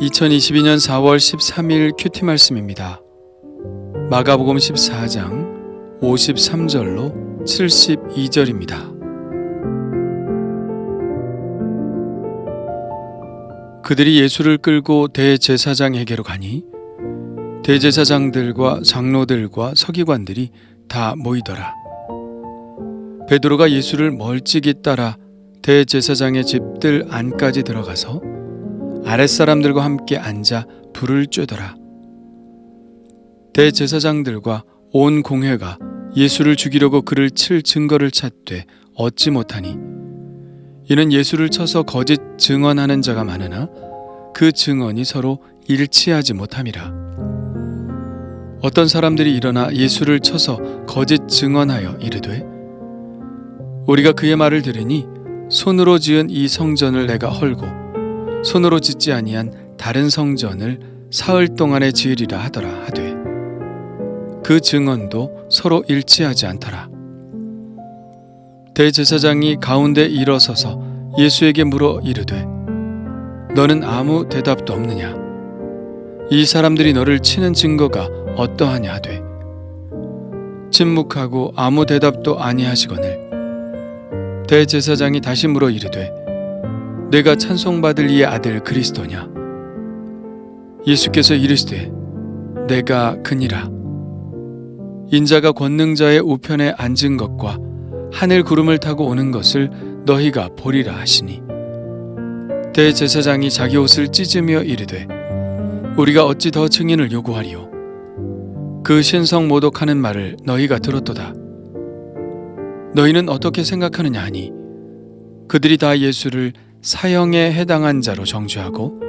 2022년 4월 13일 큐티 말씀입니다. 마가복음 14장 53절로 72절입니다. 그들이 예수를 끌고 대제사장에게로 가니 대제사장들과 장로들과 서기관들이 다 모이더라. 베드로가 예수를 멀찍이 따라 대제사장의 집들 안까지 들어가서 아랫사람들과 함께 앉아 불을 쬐더라. 대제사장들과 온 공회가 예수를 죽이려고 그를 칠 증거를 찾되 얻지 못하니 이는 예수를 쳐서 거짓 증언하는 자가 많으나 그 증언이 서로 일치하지 못함이라. 어떤 사람들이 일어나 예수를 쳐서 거짓 증언하여 이르되 우리가 그의 말을 들으니 손으로 지은 이 성전을 내가 헐고 손으로 짓지 아니한 다른 성전을 사흘 동안에 지으리라 하더라 하되 그 증언도 서로 일치하지 않더라. 대제사장이 가운데 일어서서 예수에게 물어 이르되 너는 아무 대답도 없느냐? 이 사람들이 너를 치는 증거가 어떠하냐 하되 침묵하고 아무 대답도 아니하시거늘 대제사장이 다시 물어 이르되 내가 찬송받을 이의 아들 그리스도냐? 예수께서 이르시되 내가 그니라. 인자가 권능자의 우편에 앉은 것과 하늘 구름을 타고 오는 것을 너희가 보리라 하시니 대제사장이 자기 옷을 찢으며 이르되 우리가 어찌 더 증인을 요구하리요? 그 신성 모독하는 말을 너희가 들었도다. 너희는 어떻게 생각하느냐 하니 그들이 다 예수를 사형에 해당한 자로 정죄하고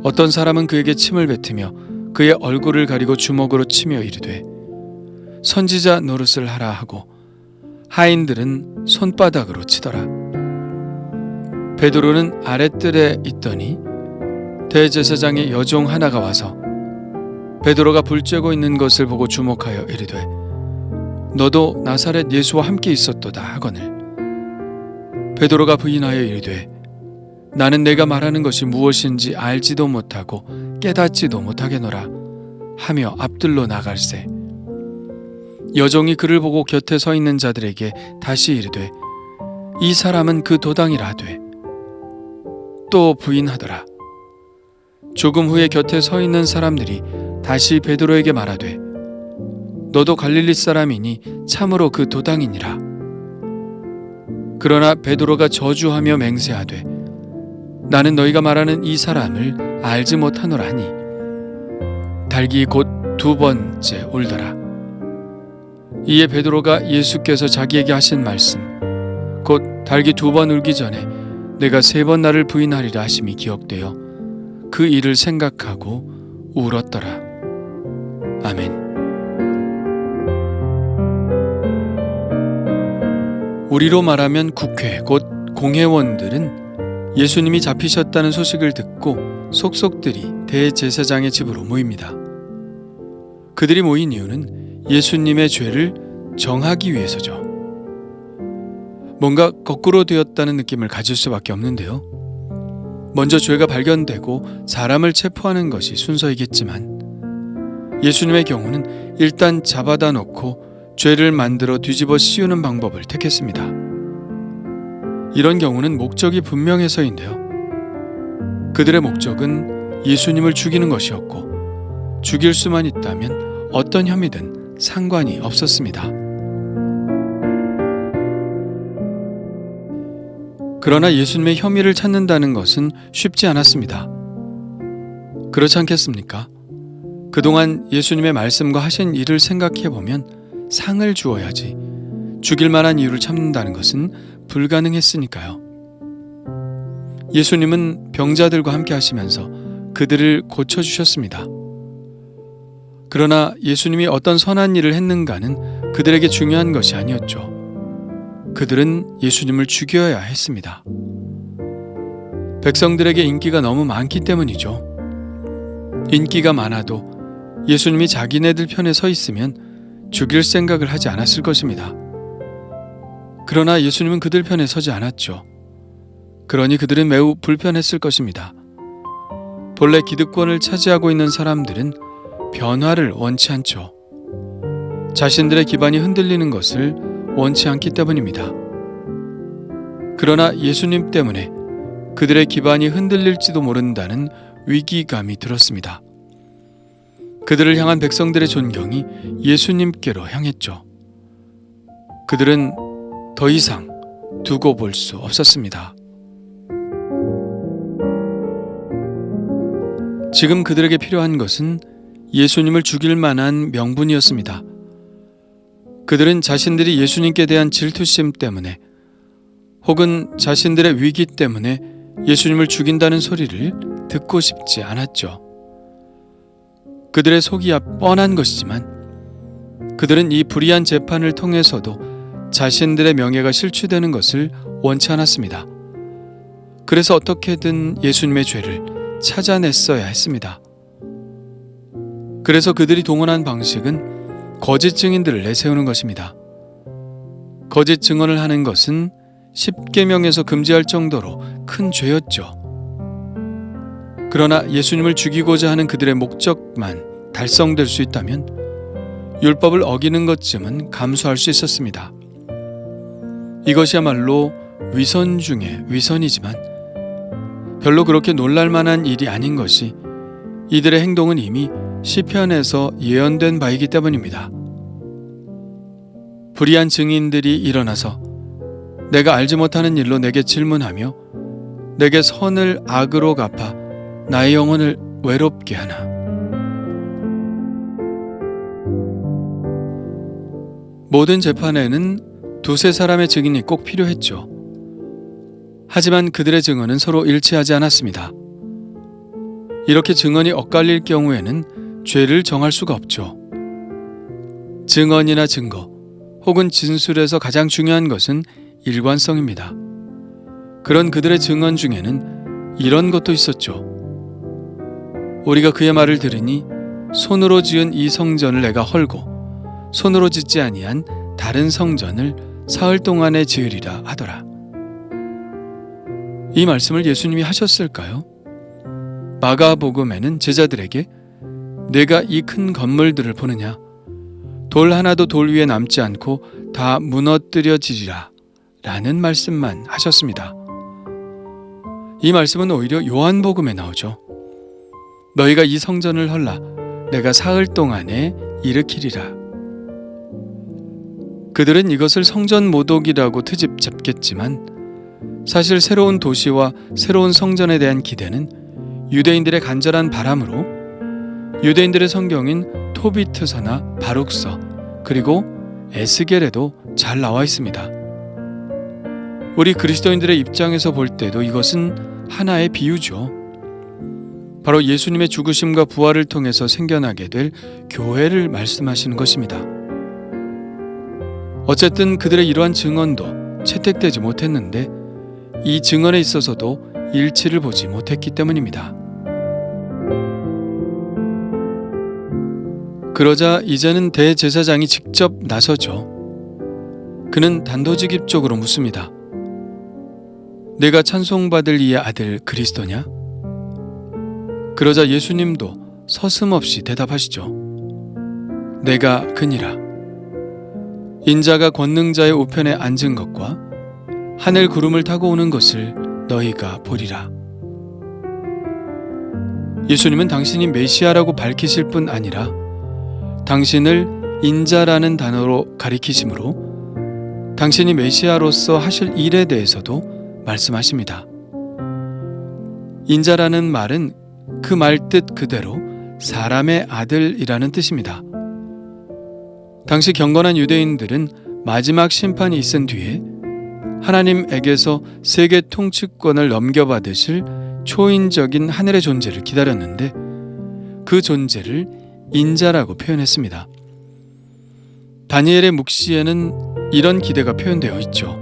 어떤 사람은 그에게 침을 뱉으며 그의 얼굴을 가리고 주먹으로 치며 이르되 선지자 노릇을 하라 하고 하인들은 손바닥으로 치더라. 베드로는 아랫뜰에 있더니 대제사장의 여종 하나가 와서 베드로가 불 쬐고 있는 것을 보고 주목하여 이르되 너도 나사렛 예수와 함께 있었도다 하거늘 베드로가 부인하여 이르되 나는 내가 말하는 것이 무엇인지 알지도 못하고 깨닫지도 못하겠노라 하며 앞들로 나갈새 여종이 그를 보고 곁에 서 있는 자들에게 다시 이르되 이 사람은 그 도당이라 하되 또 부인하더라. 조금 후에 곁에 서 있는 사람들이 다시 베드로에게 말하되 너도 갈릴리 사람이니 참으로 그 도당이니라. 그러나 베드로가 저주하며 맹세하되 나는 너희가 말하는 이 사람을 알지 못하노라 하니 달기 곧 두 번째 울더라. 이에 베드로가 예수께서 자기에게 하신 말씀 곧 달기 두 번 울기 전에 내가 세 번 나를 부인하리라 하심이 기억되어 그 일을 생각하고 울었더라. 아멘. 우리로 말하면 국회 곧 공회원들은 예수님이 잡히셨다는 소식을 듣고 속속들이 대제사장의 집으로 모입니다. 그들이 모인 이유는 예수님의 죄를 정하기 위해서죠. 뭔가 거꾸로 되었다는 느낌을 가질 수밖에 없는데요. 먼저 죄가 발견되고 사람을 체포하는 것이 순서이겠지만 예수님의 경우는 일단 잡아다 놓고 죄를 만들어 뒤집어 씌우는 방법을 택했습니다. 이런 경우는 목적이 분명해서인데요. 그들의 목적은 예수님을 죽이는 것이었고 죽일 수만 있다면 어떤 혐의든 상관이 없었습니다. 그러나 예수님의 혐의를 찾는다는 것은 쉽지 않았습니다. 그렇지 않겠습니까? 그동안 예수님의 말씀과 하신 일을 생각해보면 상을 주어야지 죽일 만한 이유를 참는다는 것은 불가능했으니까요. 예수님은 병자들과 함께 하시면서 그들을 고쳐주셨습니다. 그러나 예수님이 어떤 선한 일을 했는가는 그들에게 중요한 것이 아니었죠. 그들은 예수님을 죽여야 했습니다. 백성들에게 인기가 너무 많기 때문이죠. 인기가 많아도 예수님이 자기네들 편에 서 있으면 죽일 생각을 하지 않았을 것입니다. 그러나 예수님은 그들 편에 서지 않았죠. 그러니 그들은 매우 불편했을 것입니다. 본래 기득권을 차지하고 있는 사람들은 변화를 원치 않죠. 자신들의 기반이 흔들리는 것을 원치 않기 때문입니다. 그러나 예수님 때문에 그들의 기반이 흔들릴지도 모른다는 위기감이 들었습니다. 그들을 향한 백성들의 존경이 예수님께로 향했죠. 그들은 더 이상 두고 볼 수 없었습니다. 지금 그들에게 필요한 것은 예수님을 죽일 만한 명분이었습니다. 그들은 자신들이 예수님께 대한 질투심 때문에 혹은 자신들의 위기 때문에 예수님을 죽인다는 소리를 듣고 싶지 않았죠. 그들의 속이야 뻔한 것이지만 그들은 이 불의한 재판을 통해서도 자신들의 명예가 실추되는 것을 원치 않았습니다. 그래서 어떻게든 예수님의 죄를 찾아냈어야 했습니다. 그래서 그들이 동원한 방식은 거짓 증인들을 내세우는 것입니다. 거짓 증언을 하는 것은 십계명에서 금지할 정도로 큰 죄였죠. 그러나 예수님을 죽이고자 하는 그들의 목적만 달성될 수 있다면 율법을 어기는 것쯤은 감수할 수 있었습니다. 이것이야말로 위선 중에 위선이지만 별로 그렇게 놀랄만한 일이 아닌 것이 이들의 행동은 이미 시편에서 예언된 바이기 때문입니다. 불의한 증인들이 일어나서 내가 알지 못하는 일로 내게 질문하며 내게 선을 악으로 갚아 나의 영혼을 외롭게 하나. 모든 재판에는 두세 사람의 증인이 꼭 필요했죠. 하지만 그들의 증언은 서로 일치하지 않았습니다. 이렇게 증언이 엇갈릴 경우에는 죄를 정할 수가 없죠. 증언이나 증거 혹은 진술에서 가장 중요한 것은 일관성입니다. 그런 그들의 증언 중에는 이런 것도 있었죠. 우리가 그의 말을 들으니 손으로 지은 이 성전을 내가 헐고 손으로 짓지 아니한 다른 성전을 사흘 동안에 지으리라 하더라. 이 말씀을 예수님이 하셨을까요? 마가복음에는 제자들에게 내가 이 큰 건물들을 보느냐? 돌 하나도 돌 위에 남지 않고 다 무너뜨려지리라 라는 말씀만 하셨습니다. 이 말씀은 오히려 요한복음에 나오죠. 너희가 이 성전을 헐라 내가 사흘 동안에 일으키리라. 그들은 이것을 성전 모독이라고 트집 잡겠지만 사실 새로운 도시와 새로운 성전에 대한 기대는 유대인들의 간절한 바람으로 유대인들의 성경인 토비트서나 바룩서 그리고 에스겔에도 잘 나와 있습니다. 우리 그리스도인들의 입장에서 볼 때도 이것은 하나의 비유죠. 바로 예수님의 죽으심과 부활을 통해서 생겨나게 될 교회를 말씀하시는 것입니다. 어쨌든 그들의 이러한 증언도 채택되지 못했는데 이 증언에 있어서도 일치를 보지 못했기 때문입니다. 그러자 이제는 대제사장이 직접 나서죠. 그는 단도직입적으로 묻습니다. 내가 찬송받을 이의 아들 그리스도냐? 그러자 예수님도 서슴없이 대답하시죠. 내가 그니라. 인자가 권능자의 우편에 앉은 것과 하늘 구름을 타고 오는 것을 너희가 보리라. 예수님은 당신이 메시아라고 밝히실 뿐 아니라 당신을 인자라는 단어로 가리키심으로 당신이 메시아로서 하실 일에 대해서도 말씀하십니다. 인자라는 말은 그 말 뜻 그대로 사람의 아들이라는 뜻입니다. 당시 경건한 유대인들은 마지막 심판이 있은 뒤에 하나님에게서 세계 통치권을 넘겨받으실 초인적인 하늘의 존재를 기다렸는데 그 존재를 인자라고 표현했습니다. 다니엘의 묵시에는 이런 기대가 표현되어 있죠.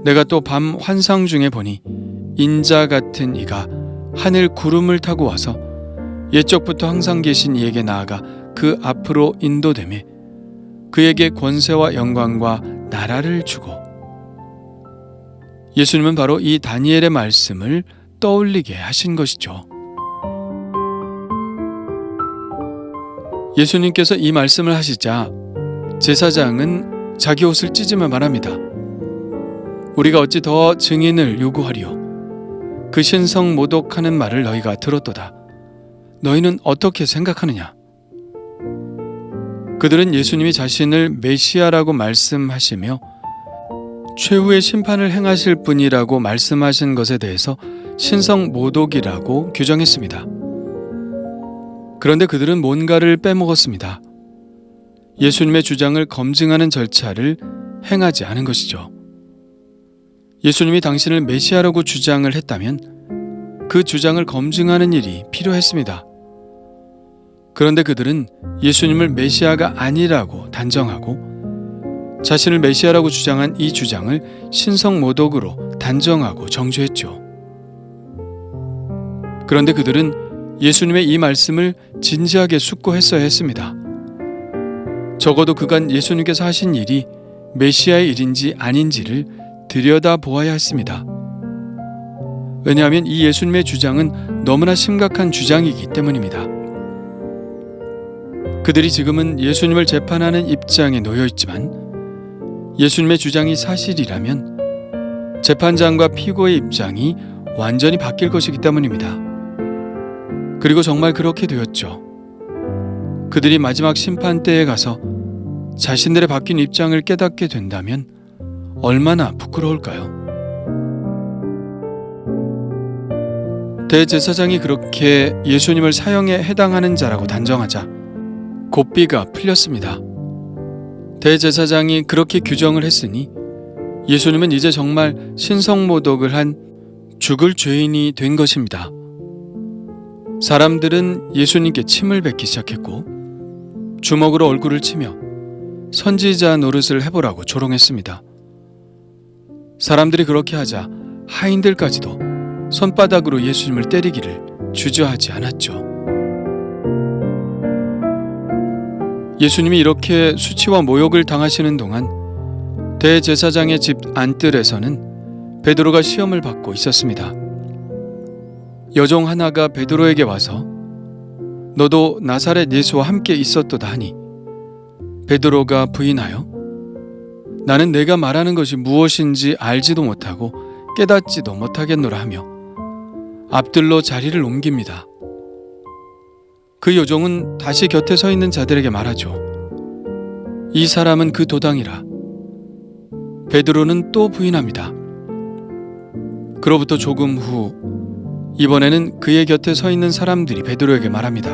내가 또 밤 환상 중에 보니 인자 같은 이가 하늘 구름을 타고 와서 옛적부터 항상 계신 이에게 나아가 그 앞으로 인도되매 그에게 권세와 영광과 나라를 주고. 예수님은 바로 이 다니엘의 말씀을 떠올리게 하신 것이죠. 예수님께서 이 말씀을 하시자 제사장은 자기 옷을 찢으며 말합니다. 우리가 어찌 더 증인을 요구하리요? 그 신성 모독하는 말을 너희가 들었도다. 너희는 어떻게 생각하느냐? 그들은 예수님이 자신을 메시아라고 말씀하시며 최후의 심판을 행하실 분이라고 말씀하신 것에 대해서 신성 모독이라고 규정했습니다. 그런데 그들은 뭔가를 빼먹었습니다. 예수님의 주장을 검증하는 절차를 행하지 않은 것이죠. 예수님이 당신을 메시아라고 주장을 했다면 그 주장을 검증하는 일이 필요했습니다. 그런데 그들은 예수님을 메시아가 아니라고 단정하고 자신을 메시아라고 주장한 이 주장을 신성모독으로 단정하고 정죄했죠. 그런데 그들은 예수님의 이 말씀을 진지하게 숙고했어야 했습니다. 적어도 그간 예수님께서 하신 일이 메시아의 일인지 아닌지를 들여다보아야 했습니다. 왜냐하면 이 예수님의 주장은 너무나 심각한 주장이기 때문입니다. 그들이 지금은 예수님을 재판하는 입장에 놓여 있지만 예수님의 주장이 사실이라면 재판장과 피고의 입장이 완전히 바뀔 것이기 때문입니다. 그리고 정말 그렇게 되었죠. 그들이 마지막 심판 때에 가서 자신들의 바뀐 입장을 깨닫게 된다면 얼마나 부끄러울까요? 대제사장이 그렇게 예수님을 사형에 해당하는 자라고 단정하자 고삐가 풀렸습니다. 대제사장이 그렇게 규정을 했으니 예수님은 이제 정말 신성모독을 한 죽을 죄인이 된 것입니다. 사람들은 예수님께 침을 뱉기 시작했고 주먹으로 얼굴을 치며 선지자 노릇을 해보라고 조롱했습니다. 사람들이 그렇게 하자 하인들까지도 손바닥으로 예수님을 때리기를 주저하지 않았죠. 예수님이 이렇게 수치와 모욕을 당하시는 동안 대제사장의 집 안뜰에서는 베드로가 시험을 받고 있었습니다. 여종 하나가 베드로에게 와서 너도 나사렛 예수와 함께 있었도다 하니 베드로가 부인하여 나는 내가 말하는 것이 무엇인지 알지도 못하고 깨닫지도 못하겠노라 하며 앞들로 자리를 옮깁니다. 그 여종은 다시 곁에 서 있는 자들에게 말하죠. 이 사람은 그 도당이라. 베드로는 또 부인합니다. 그로부터 조금 후 이번에는 그의 곁에 서 있는 사람들이 베드로에게 말합니다.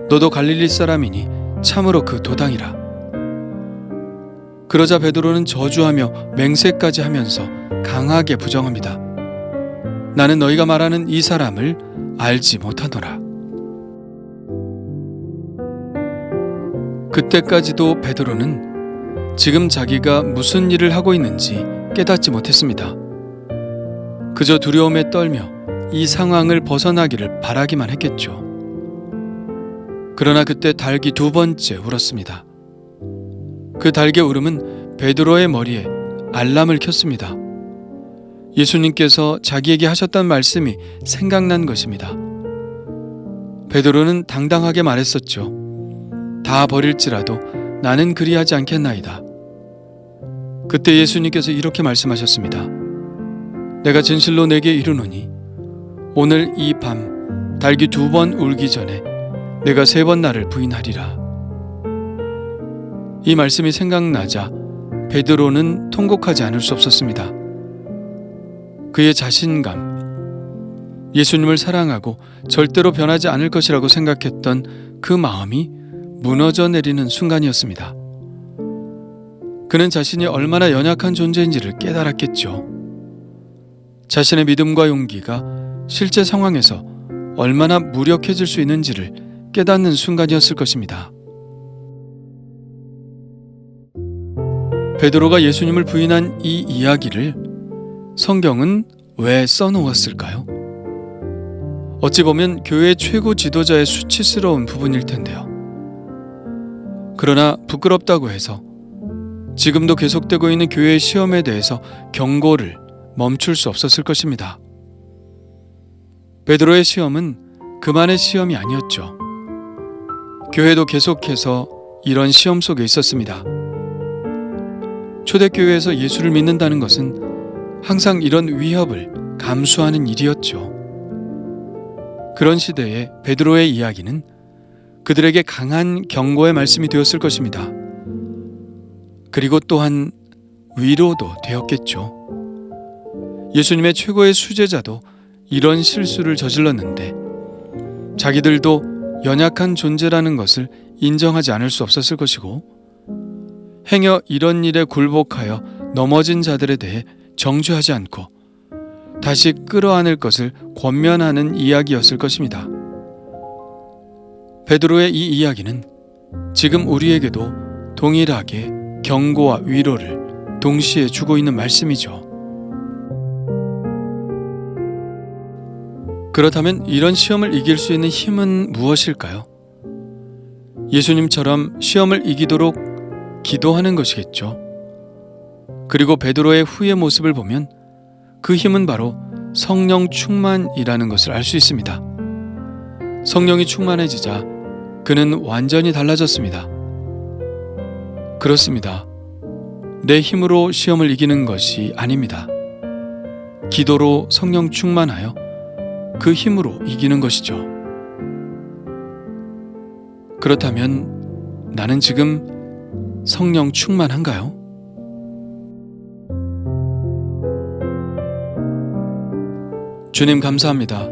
너도 갈릴리 사람이니 참으로 그 도당이라. 그러자 베드로는 저주하며 맹세까지 하면서 강하게 부정합니다. 나는 너희가 말하는 이 사람을 알지 못하노라. 그때까지도 베드로는 지금 자기가 무슨 일을 하고 있는지 깨닫지 못했습니다. 그저 두려움에 떨며 이 상황을 벗어나기를 바라기만 했겠죠. 그러나 그때 닭이 두 번째 울었습니다. 그 닭의 울음은 베드로의 머리에 알람을 켰습니다. 예수님께서 자기에게 하셨던 말씀이 생각난 것입니다. 베드로는 당당하게 말했었죠. 다 버릴지라도 나는 그리하지 않겠나이다. 그때 예수님께서 이렇게 말씀하셨습니다. 내가 진실로 내게 이르노니 오늘 이 밤 닭이 두 번 울기 전에 내가 세 번 나를 부인하리라. 이 말씀이 생각나자 베드로는 통곡하지 않을 수 없었습니다. 그의 자신감, 예수님을 사랑하고 절대로 변하지 않을 것이라고 생각했던 그 마음이 무너져 내리는 순간이었습니다. 그는 자신이 얼마나 연약한 존재인지를 깨달았겠죠. 자신의 믿음과 용기가 실제 상황에서 얼마나 무력해질 수 있는지를 깨닫는 순간이었을 것입니다. 베드로가 예수님을 부인한 이 이야기를 성경은 왜 써놓았을까요? 어찌 보면 교회 최고 지도자의 수치스러운 부분일 텐데요. 그러나 부끄럽다고 해서 지금도 계속되고 있는 교회의 시험에 대해서 경고를 멈출 수 없었을 것입니다. 베드로의 시험은 그만의 시험이 아니었죠. 교회도 계속해서 이런 시험 속에 있었습니다. 초대교회에서 예수를 믿는다는 것은 항상 이런 위협을 감수하는 일이었죠. 그런 시대에 베드로의 이야기는 그들에게 강한 경고의 말씀이 되었을 것입니다. 그리고 또한 위로도 되었겠죠. 예수님의 최고의 수제자도 이런 실수를 저질렀는데 자기들도 연약한 존재라는 것을 인정하지 않을 수 없었을 것이고, 행여 이런 일에 굴복하여 넘어진 자들에 대해 정죄하지 않고 다시 끌어안을 것을 권면하는 이야기였을 것입니다. 베드로의 이 이야기는 지금 우리에게도 동일하게 경고와 위로를 동시에 주고 있는 말씀이죠. 그렇다면 이런 시험을 이길 수 있는 힘은 무엇일까요? 예수님처럼 시험을 이기도록 기도하는 것이겠죠. 그리고 베드로의 후의 모습을 보면 그 힘은 바로 성령 충만이라는 것을 알 수 있습니다. 성령이 충만해지자 그는 완전히 달라졌습니다. 그렇습니다. 내 힘으로 시험을 이기는 것이 아닙니다. 기도로 성령 충만하여 그 힘으로 이기는 것이죠. 그렇다면 나는 지금 성령 충만한가요? 주님 감사합니다.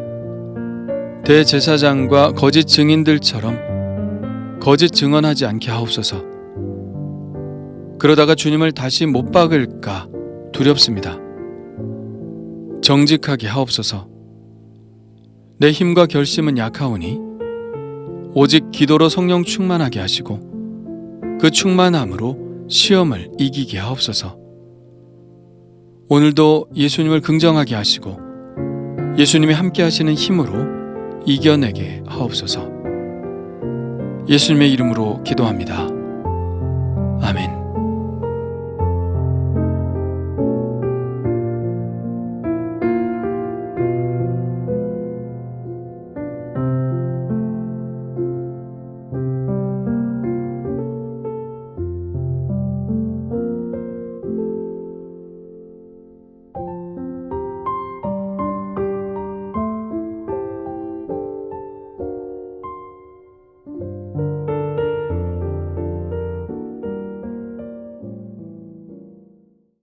대제사장과 거짓 증인들처럼 거짓 증언하지 않게 하옵소서. 그러다가 주님을 다시 못 박을까 두렵습니다. 정직하게 하옵소서. 내 힘과 결심은 약하오니 오직 기도로 성령 충만하게 하시고 그 충만함으로 시험을 이기게 하옵소서. 오늘도 예수님을 긍정하게 하시고 예수님이 함께 하시는 힘으로 이겨내게 하옵소서. 예수님의 이름으로 기도합니다. 아멘.